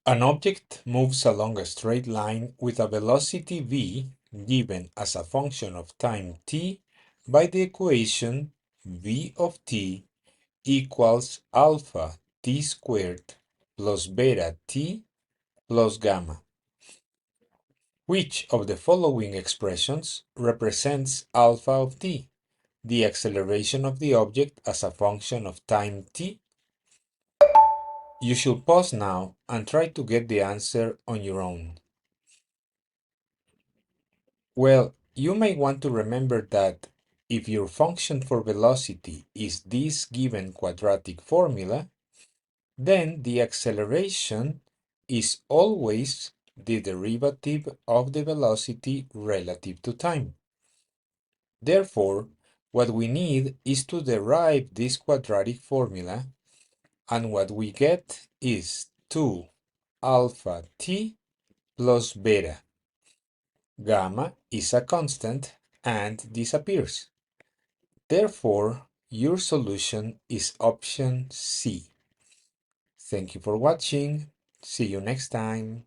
An object moves along a straight line with a velocity v given as a function of time t by the equation v of t equals alpha t squared plus beta t plus gamma. Which of the following expressions represents alpha of t, the acceleration of the object as a function of time t? You should pause now and try to get the answer on your own. Well, you may want to remember that if your function for velocity is this given quadratic formula, then the acceleration is always the derivative of the velocity relative to time. Therefore, what we need is to derive this quadratic formula, and what we get is 2 alpha t plus beta. Gamma is a constant and disappears. Therefore, your solution is option C. Thank you for watching. See you next time.